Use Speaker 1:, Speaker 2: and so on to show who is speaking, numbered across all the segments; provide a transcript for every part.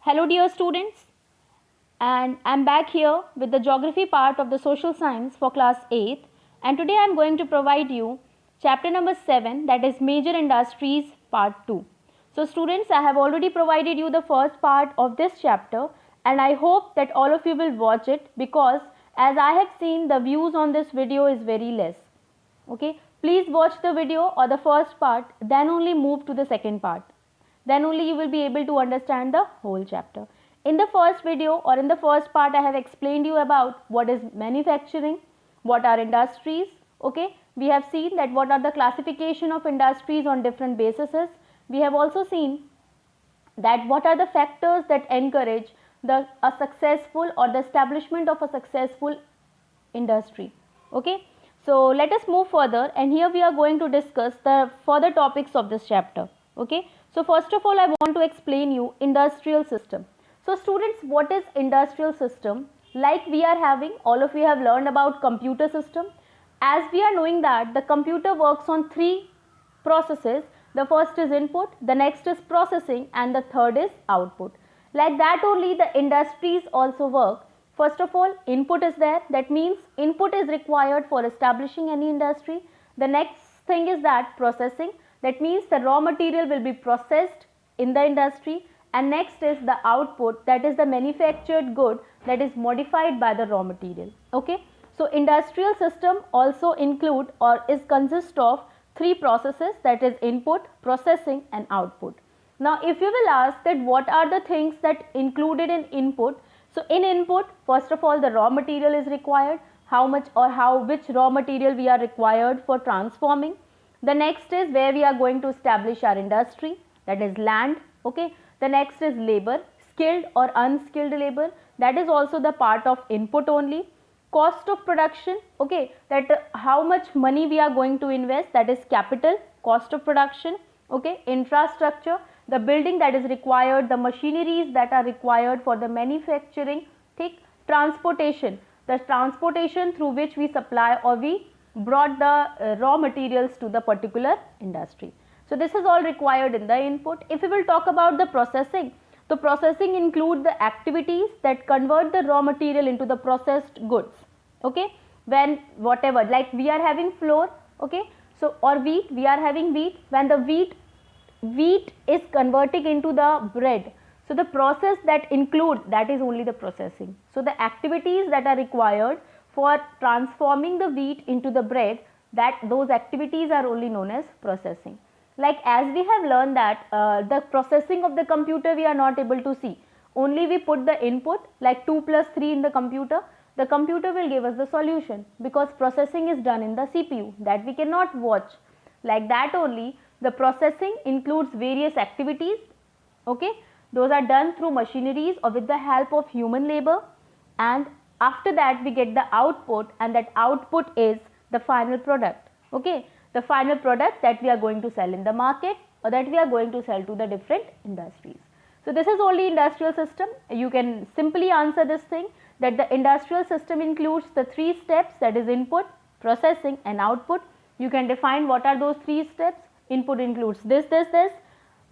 Speaker 1: Hello dear students, and I'm back here with the geography part of the social science for class 8th, and today I'm going to provide you chapter number 7, that is major industries part 2. So students, I have already provided you the first part of this chapter, and I hope that all of you will watch it, because as I have seen, the views on this video is very less. Okay, please watch the video or the first part, then only move to the second part. Then only you will be able to understand the whole chapter. In the first video or in the first part, I have explained you about what is manufacturing, what are industries. Okay, we have seen that what are the classification of industries on different bases. We have also seen that what are the factors that encourage a successful or the establishment of a successful industry. Okay, so let us move further, and here we are going to discuss the further topics of this chapter. Okay, so first of all, I want to explain you industrial system. So students, what is industrial system? Like we are having, all of you have learned about computer system. As we are knowing that the computer works on three processes. The first is input, the next is processing, and the third is output. Like that only the industries also work. First of all, input is there, that means input is required for establishing any industry. The next thing is that processing, that means the raw material will be processed in the industry, and next is the output, that is the manufactured good that is modified by the raw material. Okay, so industrial system also include or is consist of three processes, that is input, processing, and output. Now if you will ask that what are the things that included in input, so in input, first of all, the raw material is required, how much or which raw material we are required for transforming. The next is where we are going to establish our industry, that is land. Okay, the next is labor, skilled or unskilled labor, that is also the part of input only. Cost of production, okay, that how much money we are going to invest, that is capital, cost of production. Okay, infrastructure, the building that is required, the machineries that are required for the manufacturing. Take transportation, the transportation through which we supply or we brought the raw materials to the particular industry. So this is all required in the input. If we will talk about the processing, so processing include the activities that convert the raw material into the processed goods. Okay, when whatever, like we are having flour, okay, so or wheat, we are having wheat, when the wheat is converting into the bread, so the process that include, that is only the processing. So the activities that are required for transforming the wheat into the bread, that those activities are only known as processing. Like as we have learned that the processing of the computer we are not able to see, only we put the input like 2 plus 3 in the computer will give us the solution, because processing is done in the CPU that we cannot watch. Like that only the processing includes various activities. Okay, those are done through machineries or with the help of human labor, and after that we get the output, and that output is the final product. Okay, the final product that we are going to sell in the market or that we are going to sell to the different industries. So this is only industrial system. You can simply answer this thing, that the industrial system includes the three steps, that is input, processing, and output. You can define what are those three steps. Input includes this.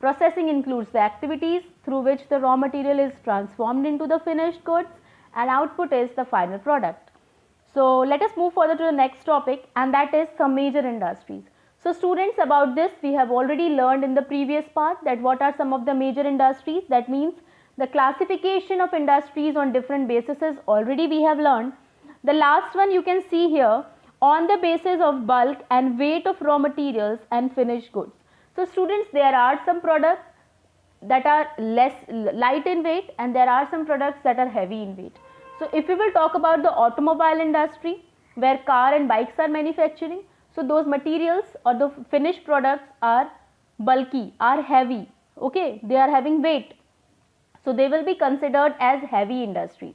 Speaker 1: Processing includes the activities through which the raw material is transformed into the finished goods, and output is the final product. So let us move further to the next topic, and that is some major industries. So students, about this we have already learned in the previous part, that what are some of the major industries. That means the classification of industries on different bases already we have learned. The last one you can see here, on the basis of bulk and weight of raw materials and finished goods. So students, there are some products that are light in weight, and there are some products that are heavy in weight. So if we will talk about the automobile industry, where car and bikes are manufacturing, so those materials or the finished products are bulky, are heavy. Okay, they are having weight, so they will be considered as heavy industries.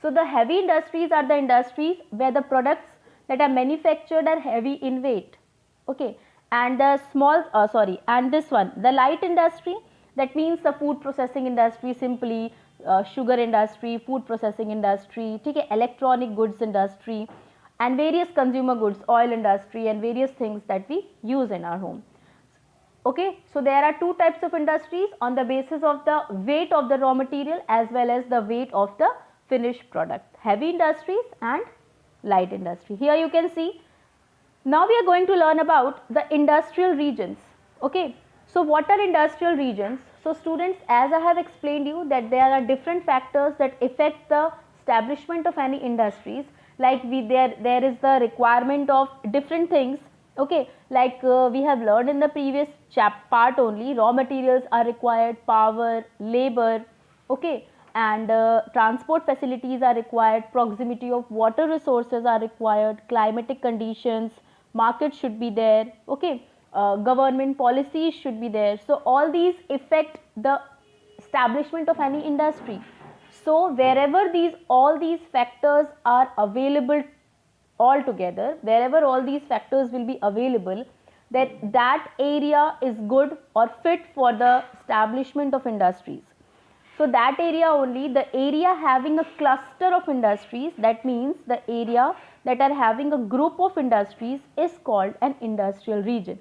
Speaker 1: So the heavy industries are the industries where the products that are manufactured are heavy in weight. Okay, and the and this one, the light industry, that means the food processing industry, simply sugar industry, food processing industry, okay, electronic goods industry, and various consumer goods, oil industry, and various things that we use in our home. Okay, so there are two types of industries on the basis of the weight of the raw material as well as the weight of the finished product. Heavy industries and light industry. Here you can see. Now we are going to learn about the industrial regions. Okay, so what are industrial regions? So students, as I have explained you that there are different factors that affect the establishment of any industries. Like there is the requirement of different things. Okay, like we have learned in the previous part only, raw materials are required, power, labor. Okay, and transport facilities are required, proximity of water resources are required, climatic conditions, market should be there. Okay, government policies should be there. So all these affect the establishment of any industry. So wherever all these factors are available all together, wherever all these factors will be available, that area is good or fit for the establishment of industries. So that area only, the area having a cluster of industries, that means the area that are having a group of industries is called an industrial region.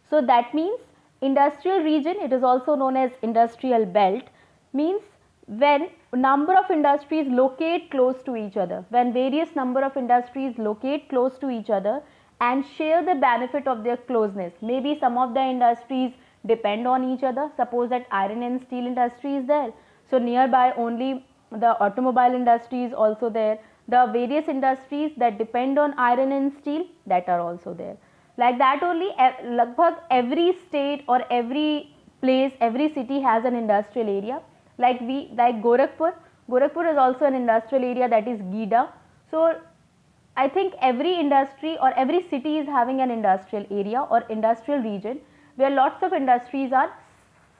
Speaker 1: So that means industrial region, it is also known as industrial belt, means when number of industries locate close to each other, when various number of industries locate close to each other and share the benefit of their closeness. Maybe some of the industries depend on each other. Suppose that iron and steel industry is there, so nearby only the automobile industry is also there. The various industries that depend on iron and steel, that are also there. Like that only, lagbhag every state or every place, every city has an industrial area. Like Gorakhpur is also an industrial area, that is GIDA. So I think every industry or every city is having an industrial area or industrial region where lots of industries are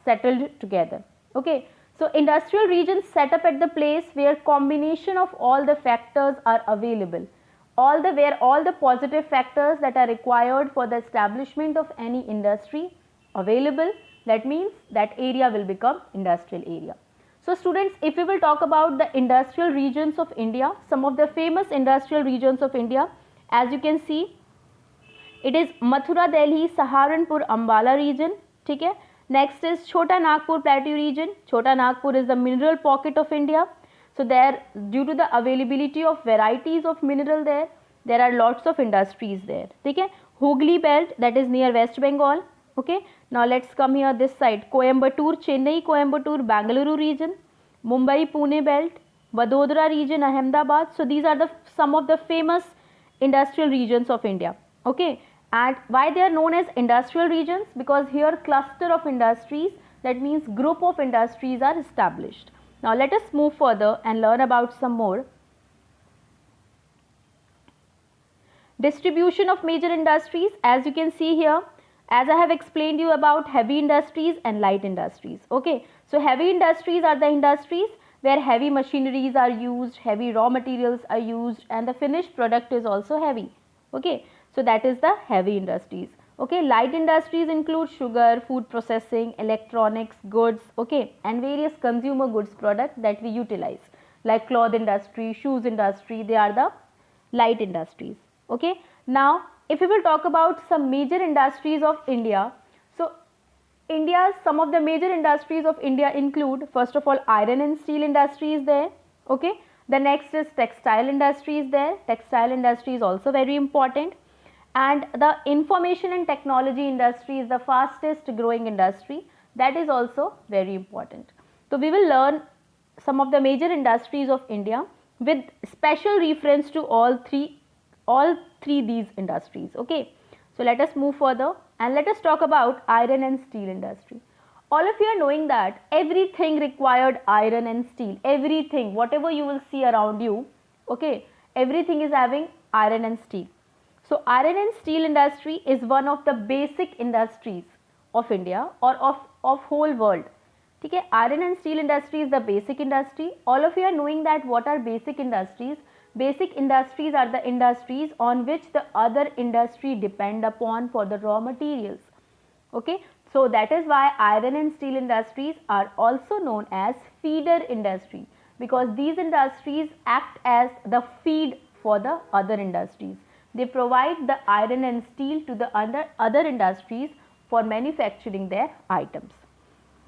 Speaker 1: settled together. Okay, so industrial regions set up at the place where combination of all the factors are available, where all the positive factors that are required for the establishment of any industry available. That means that area will become industrial area. So students, if we will talk about the industrial regions of India, some of the famous industrial regions of India, as you can see, it is Mathura, Delhi, Saharanpur, Ambala region. ठीक है. Next is Chota Nagpur Plateau region. Chota Nagpur is the mineral pocket of India. So there, due to the availability of varieties of mineral there are lots of industries there. ठीक है. Hooghly belt, that is near West Bengal. Okay, now let's come here this side. Coimbatore, Chennai, Coimbatore, Bangalore region, Mumbai, Pune belt, Vadodara region, Ahmedabad. So these are some of the famous industrial regions of India. Okay, and why they are known as industrial regions? Because here cluster of industries, that means group of industries are established. Now let us move further and learn about some more. Distribution of major industries, as you can see here, as I have explained you about heavy industries and light industries. Okay, so heavy industries are the industries where heavy machineries are used, heavy raw materials are used, and the finished product is also heavy. Okay, so that is the heavy industries. Okay, light industries include sugar, food processing, electronics, goods, okay, and various consumer goods products that we utilize, like cloth industry, shoes industry, they are the light industries. Okay, now if we will talk about some major industries of India, so some of the major industries of India include, first of all, iron and steel industry is there. Okay, the next is textile industry is there. Textile industry is also very important, and the information and technology industry is the fastest growing industry, that is also very important. So we will learn some of the major industries of India with special reference to all three these industries. Okay, so let us move further and let us talk about iron and steel industry. All of you are knowing that everything required iron and steel, everything, whatever you will see around you, okay, everything is having iron and steel. So iron and steel industry is one of the basic industries of India or of whole world. Okay, iron and steel industry is the basic industry. All of you are knowing that what are basic industries. Basic industries are the industries on which the other industry depend upon for the raw materials. Okay, so that is why iron and steel industries are also known as feeder industry, because these industries act as the feed for the other industries. They provide the iron and steel to the other industries for manufacturing their items.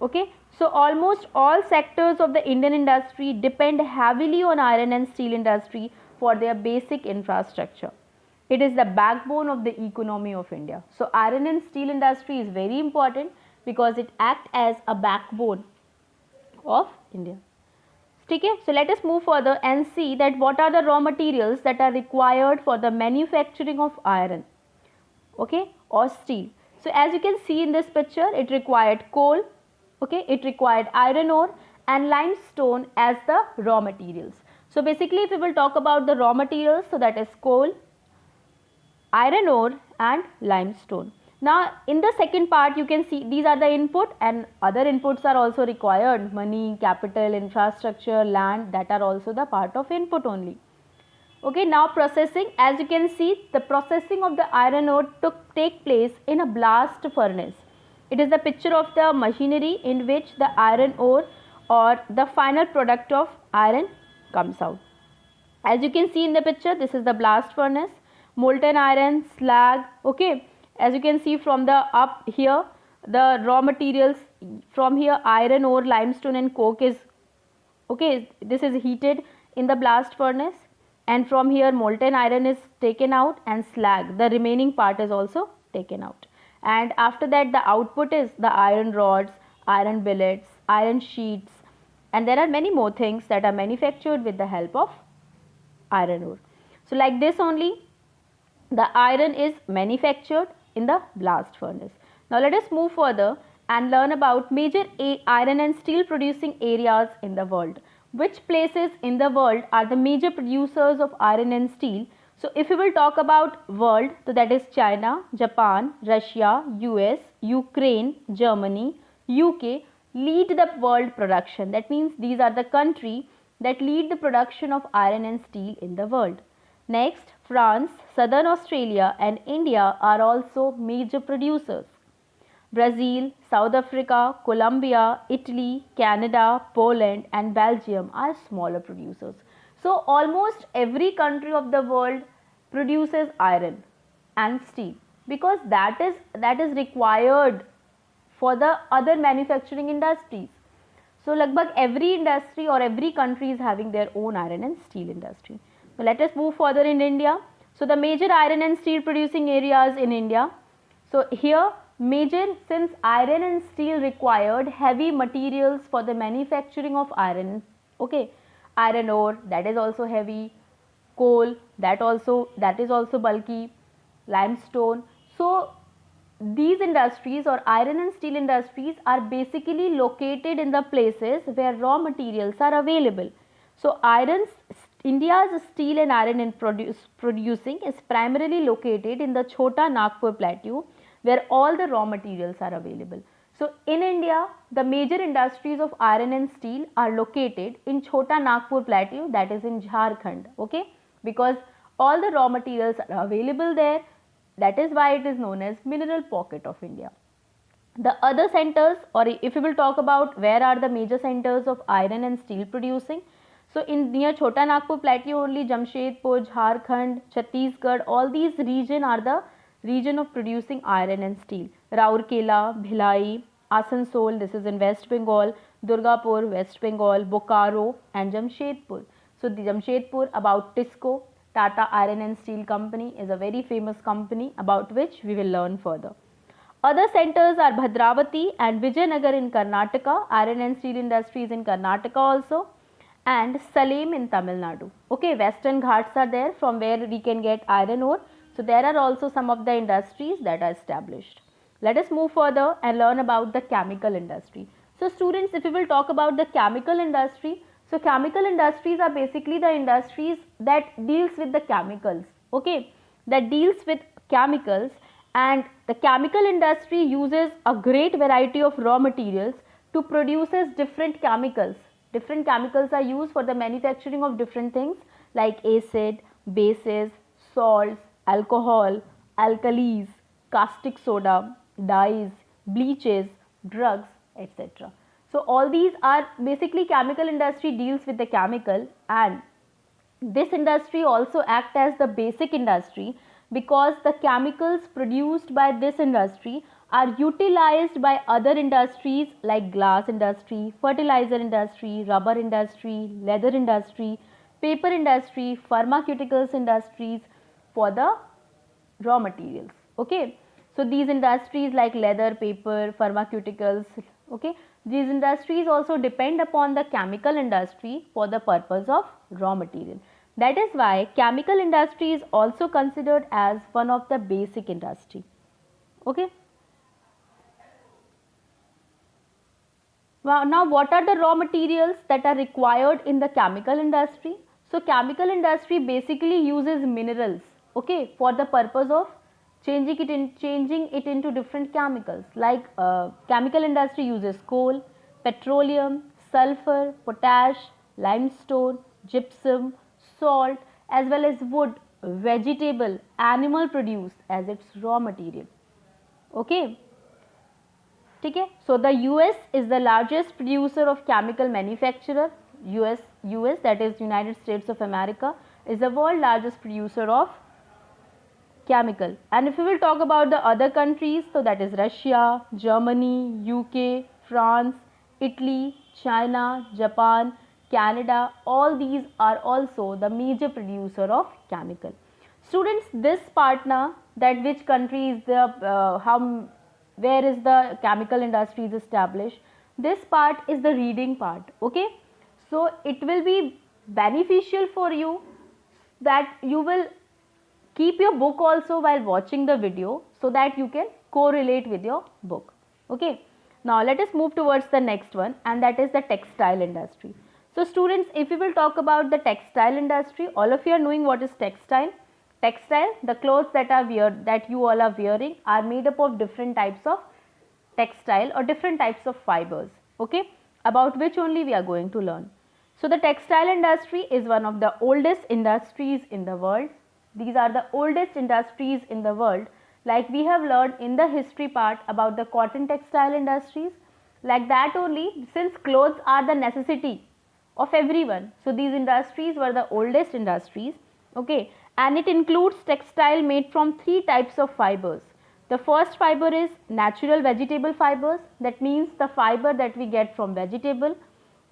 Speaker 1: Okay, so almost all sectors of the Indian industry depend heavily on iron and steel industry for their basic infrastructure. It is the backbone of the economy of India. So iron and steel industry is very important because it acts as a backbone of India. Okay, so let us move further and see that what are the raw materials that are required for the manufacturing of iron, okay, or steel. So as you can see in this picture, it required coal, okay, it required iron ore and limestone as the raw materials. So basically if we will talk about the raw materials, so that is coal, iron ore and limestone. Now in the second part you can see these are the input and other inputs are also required, money, capital, infrastructure, land, that are also the part of input only. Okay, now processing, as you can see the processing of the iron ore take place in a blast furnace. It is the picture of the machinery in which the iron ore or the final product of iron comes out. As you can see in the picture, this is the blast furnace, molten iron, slag, okay. As you can see from the up here, the raw materials from here, iron ore, limestone and coke is, okay, this is heated in the blast furnace, and from here molten iron is taken out and slag, the remaining part is also taken out. And after that the output is the iron rods, iron billets, iron sheets, and there are many more things that are manufactured with the help of iron ore. So like this only the iron is manufactured in the blast furnace. Now let us move further and learn about major iron and steel producing areas in the world. Which places in the world are the major producers of iron and steel? So if we will talk about world, so that is China, Japan, Russia, US, Ukraine, Germany, UK lead the world production. That means these are the countries that lead the production of iron and steel in the world. Next, France, Southern Australia and India are also major producers. Brazil, South Africa, Colombia, Italy, Canada, Poland and Belgium are smaller producers. So almost every country of the world produces iron and steel because that is required for the other manufacturing industries. So lagbhag every industry or every country is having their own iron and steel industry. Now let us move further in India. So the major iron and steel producing areas in India. So here major, since iron and steel required heavy materials for the manufacturing of iron, okay, iron ore, that is also heavy, coal, that is also bulky, limestone. So these industries or iron and steel industries are basically located in the places where raw materials are available. So India's steel and iron in producing is primarily located in the Chota Nagpur plateau where all the raw materials are available. So in India, the major industries of iron and steel are located in Chota Nagpur plateau, that is in Jharkhand, okay, because all the raw materials are available there. That is why it is known as mineral pocket of India. The other centers, or if we will talk about where are the major centers of iron and steel producing, so in near Chota Nagpur plateau only, Jamshedpur, Jharkhand, Chhattisgarh, all these region are the region of producing iron and steel. Raurkela, Bhilai, Asansol, this is in West Bengal, Durgapur, West Bengal, Bokaro and Jamshedpur. So the Jamshedpur, about TISCO, Tata Iron and Steel Company, is a very famous company about which we will learn further. Other centers are Bhadravati and Vijayanagar in Karnataka, iron and steel industries in Karnataka also, and Salem in Tamil Nadu. Okay, Western Ghats are there from where we can get iron ore. So there are also some of the industries that are established. Let us move further and learn about the chemical industry. So students, if we will talk about the chemical industry, so chemical industries are basically the industries that deals with the chemicals, okay, that deals with chemicals, and the chemical industry uses a great variety of raw materials to produces different chemicals. Different chemicals are used for the manufacturing of different things like acid, bases, salts, alcohol, alkalis, caustic soda, dyes, bleaches, drugs, etc. So all these are basically chemical industry deals with the chemical, and this industry also acts as the basic industry because the chemicals produced by this industry are utilized by other industries like glass industry, fertilizer industry, rubber industry, leather industry, paper industry, pharmaceuticals industries for the raw materials. Okay, so these industries like leather, paper, pharmaceuticals, okay, these industries also depend upon the chemical industry for the purpose of raw material. That is why chemical industry is also considered as one of the basic industry. Okay. Now what are the raw materials that are required in the chemical industry? So chemical industry basically uses minerals, okay, for the purpose of changing it into different chemicals. Like chemical industry uses coal, petroleum, sulfur, potash, limestone, gypsum, salt, as well as wood, vegetable, animal produce as its raw material. Okay. ठीक है. So the US is the largest producer of chemical manufacturer. US, that is United States of America, is the world largest producer of chemical. And if we will talk about the other countries, so that is Russia, Germany, UK, France, Italy, China, Japan, Canada, all these are also the major producer of chemical. Students, this part now, that which country is the where is the chemical industry is established, this part is the reading part. Okay, so it will be beneficial for you that you will keep your book also while watching the video, so that you can correlate with your book. Okay, now let us move towards the next one, and that is the textile industry. So students, if we will talk about the textile industry, all of you are knowing what is textile. Textile, the clothes that you all are wearing are made up of different types of textile or different types of fibers, okay, about which only we are going to learn. So the textile industry is one of the oldest industries in the world. These are the oldest industries in the world. Like we have learned in the history part about the cotton textile industries, like that only, since clothes are the necessity of everyone, so these industries were the oldest industries. Okay, and it includes textile made from three types of fibers. The first fiber is natural vegetable fibers, that means the fiber that we get from vegetable.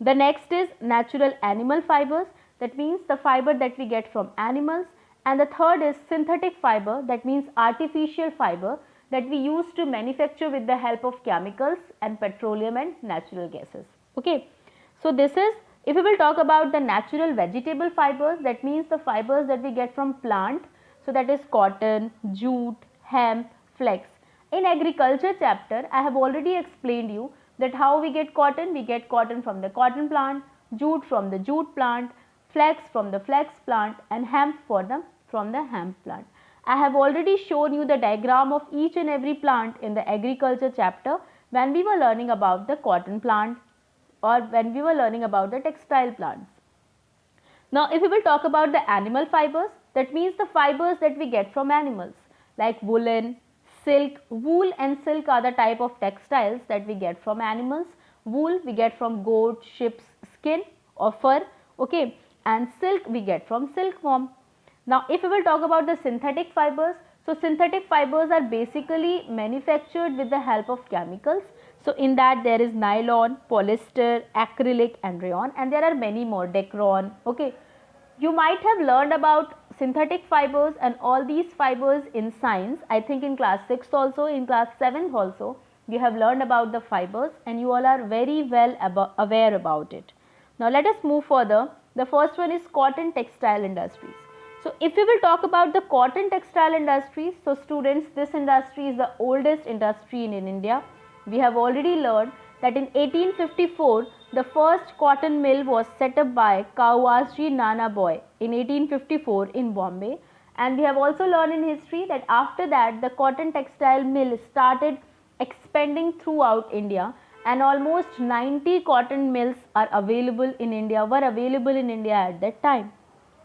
Speaker 1: The next is natural animal fibers, that means the fiber that we get from animals. And the third is synthetic fiber, that means artificial fiber that we use to manufacture with the help of chemicals and petroleum and natural gases. Okay, so this is, if we will talk about the natural vegetable fibers, that means the fibers that we get from plant, so that is cotton, jute, hemp, flax. In agriculture chapter, I have already explained you that how we get cotton from the cotton plant, jute from the jute plant, flax from the flax plant, and hemp from the hemp plant. I have already shown you the diagram of each and every plant in the agriculture chapter when we were learning about the cotton plant or when we were learning about the textile plants. Now, if we will talk about the animal fibers, that means the fibers that we get from animals like woolen, silk. Wool and silk are the type of textiles that we get from animals. Wool we get from goat, sheep's skin or fur, okay, and silk we get from silkworm. Now, if we will talk about the synthetic fibers, so synthetic fibers are basically manufactured with the help of chemicals. So, in that there is nylon, polyester, acrylic and rayon, and there are many more, Dacron, okay. You might have learned about synthetic fibers and all these fibers in science. I think in class 6th also, in class 7th also, you have learned about the fibers and you all are very well aware about it. Now, let us move further. The first one is cotton textile industries. So, if we will talk about the cotton textile industries, so students, this industry is the oldest industry in India. We have already learned that in 1854, the first cotton mill was set up by Kawasji Nana Boy in 1854 in Bombay, and we have also learned in history that after that the cotton textile mill started expanding throughout India, and almost 90 cotton mills were available in India at that time.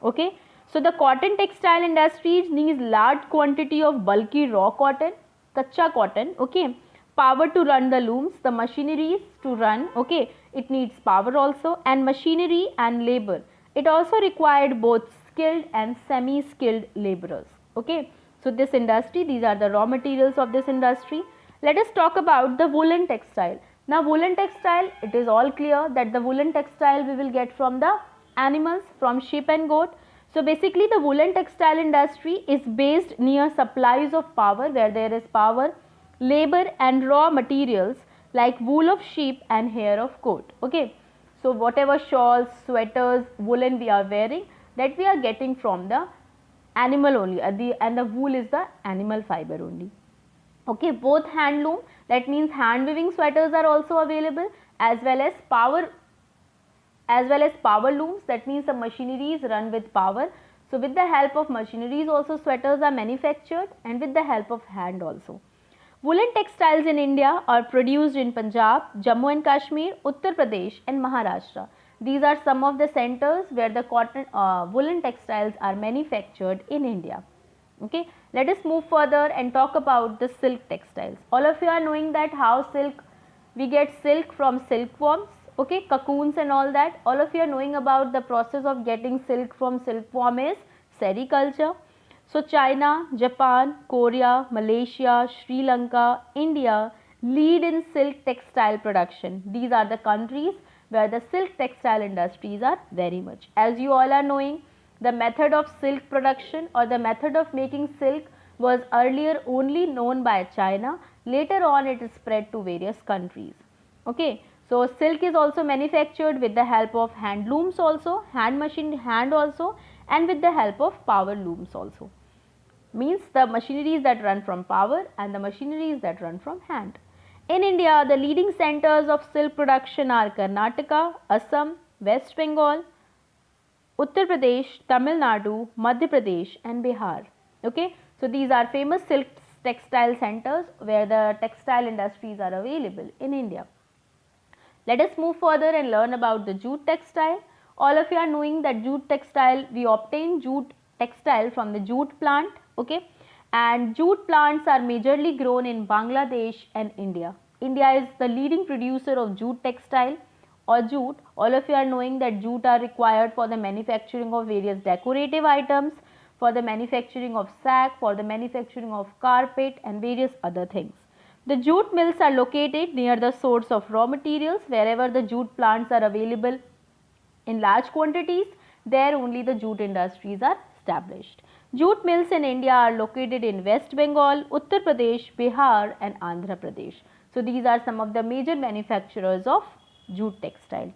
Speaker 1: Okay, so the cotton textile industries needs large quantity of bulky raw cotton, kacha cotton, okay, power to run the looms, the machineries to run, okay, it needs power also, and machinery and labor. It also required both skilled and semi-skilled laborers, okay. So this industry, these are the raw materials of this industry. Let us talk about the woolen textile. Now woolen textile, it is all clear that the woolen textile we will get from the animals, from sheep and goat. So basically the woolen textile industry is based near supplies of power, where there is power, labor and raw materials like wool of sheep and hair of goat. Okay. So whatever shawls, sweaters, woolen we are wearing, that we are getting from the animal only, and the wool is the animal fiber only. Okay, both handloom, that means hand weaving sweaters are also available, as well as power looms, that means the machineries run with power. So with the help of machineries also sweaters are manufactured, and with the help of hand also. Woolen textiles in India are produced in Punjab, Jammu and Kashmir, Uttar Pradesh and Maharashtra. These are some of the centers where the woolen textiles are manufactured in India. Okay, let us move further and talk about the silk textiles. All of you are knowing that how we get silk from silkworms, okay, cocoons and all that. All of you are knowing about the process of getting silk from silkworm is sericulture. So China, Japan, Korea, Malaysia, Sri Lanka, India lead in silk textile production. These are the countries where the silk textile industries are very much. As you all are knowing, the method of silk production or the method of making silk was earlier only known by China. Later on it is spread to various countries. Okay. So silk is also manufactured with the help of hand looms also, hand also, and with the help of power looms also. Means the machineries that run from power and the machineries that run from hand. In India, the leading centers of silk production are Karnataka, Assam, West Bengal, Uttar Pradesh, Tamil Nadu, Madhya Pradesh and Bihar. Okay, so these are famous silk textile centers where the textile industries are available in India. Let us move further and learn about the jute textile. All of you are knowing that jute textile, we obtain jute textile from the jute plant, okay, and jute plants are majorly grown in Bangladesh and India. India is the leading producer of jute textile or jute. All of you are knowing that jute are required for the manufacturing of various decorative items, for the manufacturing of sack, for the manufacturing of carpet and various other things. The jute mills are located near the source of raw materials. Wherever the jute plants are available in large quantities, there only the jute industries are established. Jute mills in India are located in West Bengal, Uttar Pradesh, Bihar and Andhra Pradesh. So these are some of the major manufacturers of jute textile.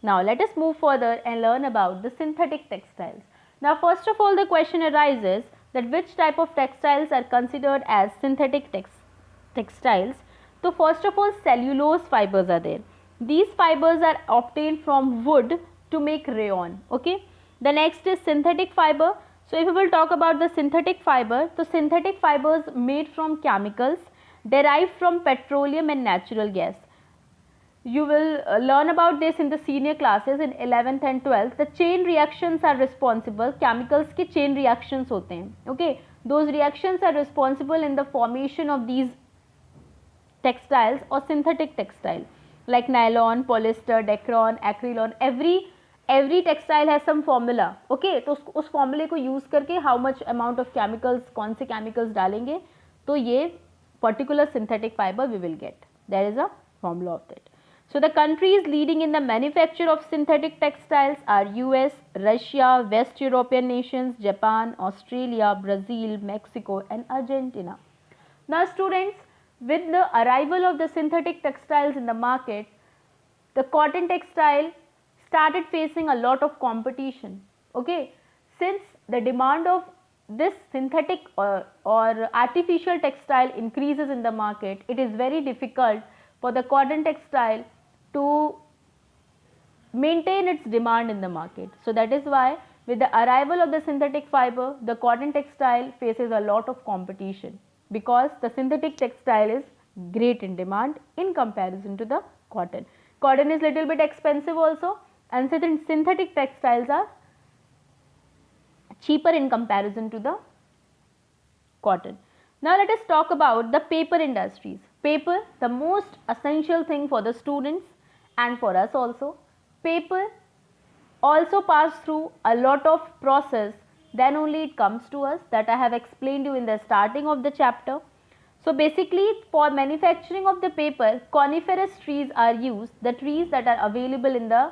Speaker 1: Now let us move further and learn about the synthetic textiles. Now first of all the question arises that which type of textiles are considered as synthetic textiles. So first of all cellulose fibers are there. These fibers are obtained from wood to make rayon. Okay. The next is synthetic fiber. So if we will talk about the synthetic fiber, so synthetic fibers made from chemicals derived from petroleum and natural gas. You will learn about this in the senior classes in 11th and 12th. The chain reactions are responsible. Chemicals के chain reactions होते हैं. Okay. Those reactions are responsible in the formation of these textiles or synthetic textile like nylon, polyester, Dacron, acrylon. Every textile has some formula. Okay, तो उस formula को use करके how much amount of chemicals, कौन से chemicals डालेंगे, तो ये particular synthetic fiber we will get. There is a formula of that. So the countries leading in the manufacture of synthetic textiles are US, Russia, West European nations, Japan, Australia, Brazil, Mexico and Argentina. Now students, with the arrival of the synthetic textiles in the market, the cotton textile started facing a lot of competition. Okay, since the demand of this synthetic or artificial textile increases in the market, it is very difficult for the cotton textile to maintain its demand in the market. So that is why with the arrival of the synthetic fiber, the cotton textile faces a lot of competition, because the synthetic textile is great in demand in comparison to the cotton. Cotton is little bit expensive also, and synthetic textiles are cheaper in comparison to the cotton. Now let us talk about the paper industries. Paper, the most essential thing for the students and for us also. Paper also pass through a lot of process, then only it comes to us, that I have explained you in the starting of the chapter. So basically for manufacturing of the paper, coniferous trees are used, the trees that are available in the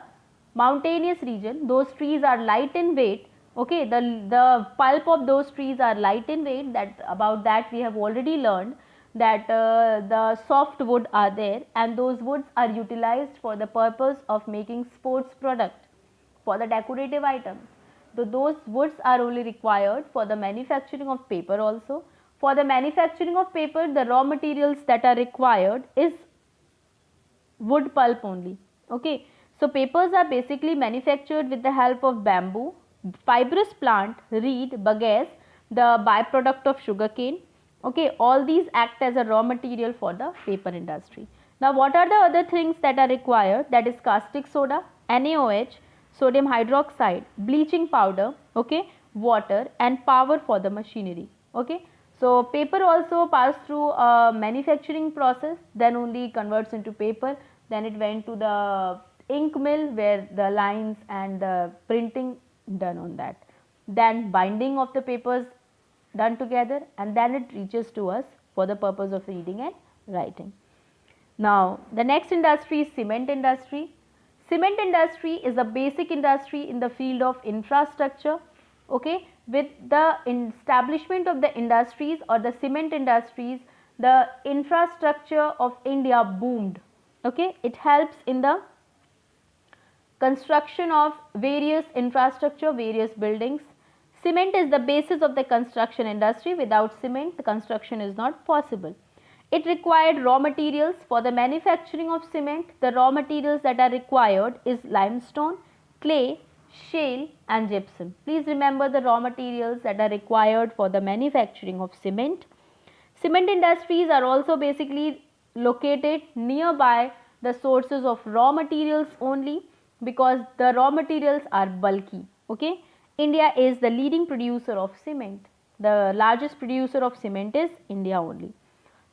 Speaker 1: mountainous region. Those trees are light in weight. Okay, the pulp of those trees are light in weight. About that we have already learned that the soft wood are there, and those woods are utilized for the purpose of making sports product, for the decorative items. So those woods are only required for the manufacturing of paper also. For the manufacturing of paper, the raw materials that are required is wood pulp only. Okay, so papers are basically manufactured with the help of bamboo, fibrous plant, reed, bagasse, the byproduct of sugarcane. Okay, all these act as a raw material for the paper industry. Now what are the other things that are required? That is caustic soda, NaOH, sodium hydroxide, bleaching powder, okay, water and power for the machinery. Okay, so paper also passed through a manufacturing process, then only converts into paper, then it went to the ink mill where the lines and the printing done on that, then binding of the papers done together, and then it reaches to us for the purpose of reading and writing. Now the next industry is cement industry. Cement industry is a basic industry in the field of infrastructure. Okay, with the establishment of the industries or the cement industries, the infrastructure of India boomed. Okay, it helps in the construction of various infrastructure, various buildings. Cement is the basis of the construction industry. Without cement, the construction is not possible. It required raw materials. For the manufacturing of cement, the raw materials that are required is limestone, clay, shale and gypsum. Please remember the raw materials that are required for the manufacturing of cement. Cement industries are also basically located nearby the sources of raw materials only, because the raw materials are bulky. Okay, India is the leading producer of cement. The largest producer of cement is India only.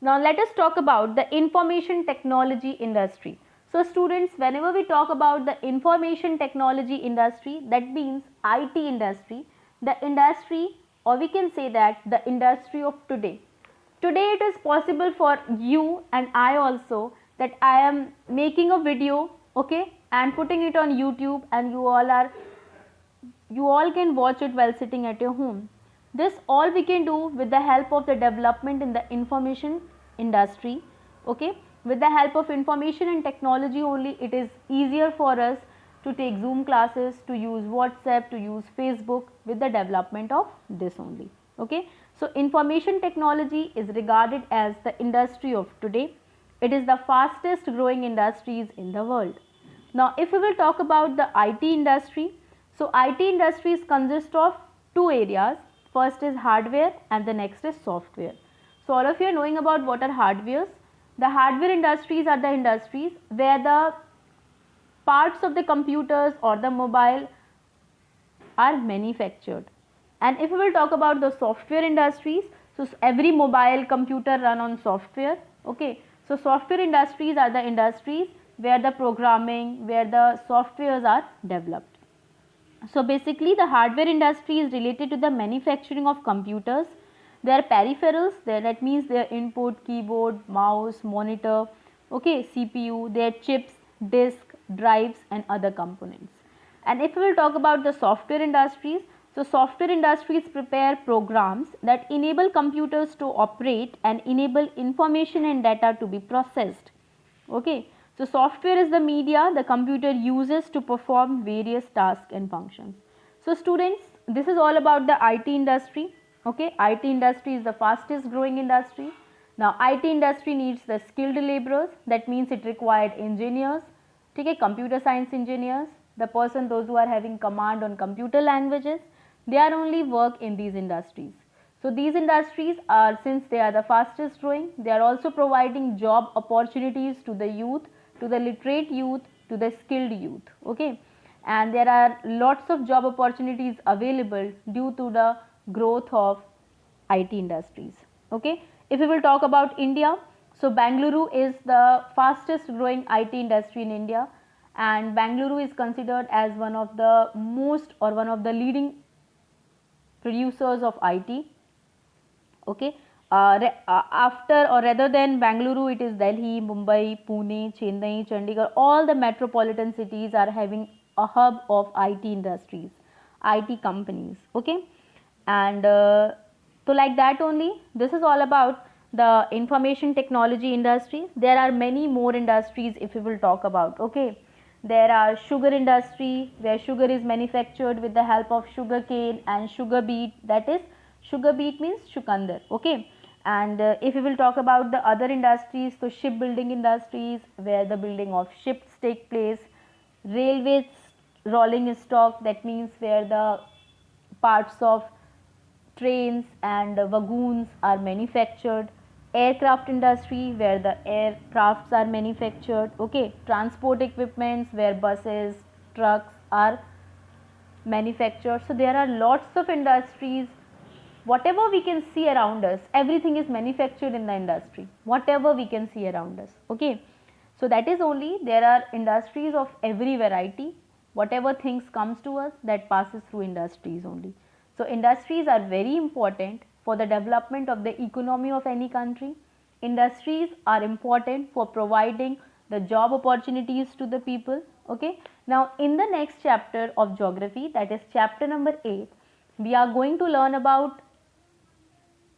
Speaker 1: Now let us talk about the information technology industry. So students, whenever we talk about the information technology industry, that means IT industry, the industry, or we can say that the industry of today. Today it is possible for you and I also that I am making a video, okay, and putting it on YouTube, and you all can watch it while sitting at your home. This all we can do with the help of the development in the information industry. Okay, with the help of information and technology only, it is easier for us to take Zoom classes, to use WhatsApp, to use Facebook, with the development of this only. Okay, so information technology is regarded as the industry of today. It is the fastest growing industries in the world. Now if we will talk about the IT industry, so IT industries consist of two areas. First is hardware and the next is software. So all of you are knowing about what are hardwares. The hardware industries are the industries where the parts of the computers or the mobile are manufactured. And if we will talk about the software industries, so every mobile computer run on software. Okay, so software industries are the industries where the programming, where the softwares are developed. So basically the hardware industry is related to the manufacturing of computers. Their peripherals, that means their input, keyboard, mouse, monitor, okay, CPU, their chips, disk, drives and other components. And if we will talk about the software industries, so software industries prepare programs that enable computers to operate and enable information and data to be processed. Okay, so software is the media the computer uses to perform various tasks and functions. So students, this is all about the IT industry. Okay, IT industry is the fastest growing industry. Now IT industry needs the skilled laborers, that means it required engineers, okay, computer science engineers, those who are having command on computer languages, they are only work in these industries. So these industries are, since they are the fastest growing, they are also providing job opportunities to the youth, to the literate youth, to the skilled youth. Okay, and there are lots of job opportunities available due to the growth of IT industries. Okay, if we will talk about India, so Bangalore is the fastest growing IT industry in India, and Bangalore is considered as one of the most or one of the leading producers of IT. Okay, after or rather than Bangalore, it is Delhi, Mumbai, Pune, Chennai, Chandigarh. All the metropolitan cities are having a hub of IT industries, IT companies. Okay, and so like that only. This is all about the information technology industry. There are many more industries if we will talk about. Okay, there are sugar industry where sugar is manufactured with the help of sugar cane and sugar beet. That is, sugar beet means chukandar. Okay, and if we will talk about the other industries, so shipbuilding industries where the building of ships take place, railways rolling stock, that means where the parts of trains and wagons are manufactured, aircraft industry where the aircrafts are manufactured. Okay, transport equipments where buses, trucks are manufactured. So there are lots of industries. Whatever we can see around us, everything is manufactured in the industry, whatever we can see around us. Okay, so that is only, there are industries of every variety. Whatever things comes to us, that passes through industries only. So industries are very important for the development of the economy of any country. Industries are important for providing the job opportunities to the people. Okay, now in the next chapter of geography, that is chapter number 8, we are going to learn about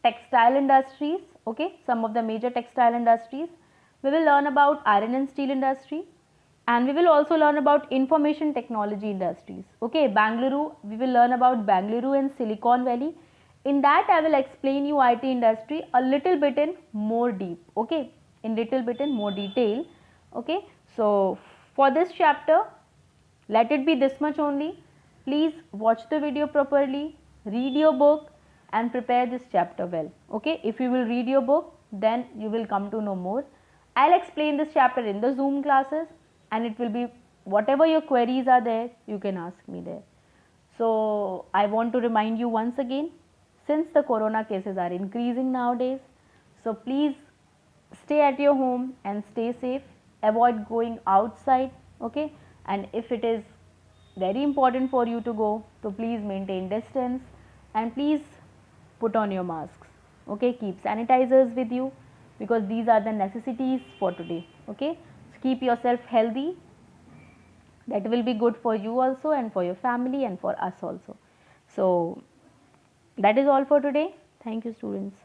Speaker 1: textile industries. Okay, some of the major textile industries. We will learn about iron and steel industry, and we will also learn about information technology industries. Okay, Bangalore, we will learn about Bangalore and Silicon Valley. In that I will explain you IT industry a little bit in more deep. Okay, in little bit in more detail. Okay, so for this chapter, let it be this much only. Please watch the video properly, read your book and prepare this chapter well. Okay, if you will read your book, then you will come to know more. I'll explain this chapter in the Zoom classes, and it will be, whatever your queries are there, you can ask me there. So I want to remind you once again, since the corona cases are increasing nowadays, so please stay at your home and stay safe. Avoid going outside. Okay, and if it is very important for you to go, so please maintain distance and please put on your masks. Okay, keep sanitizers with you, because these are the necessities for today. Okay, so keep yourself healthy. That will be good for you also and for your family and for us also. So that is all for today. Thank you, students.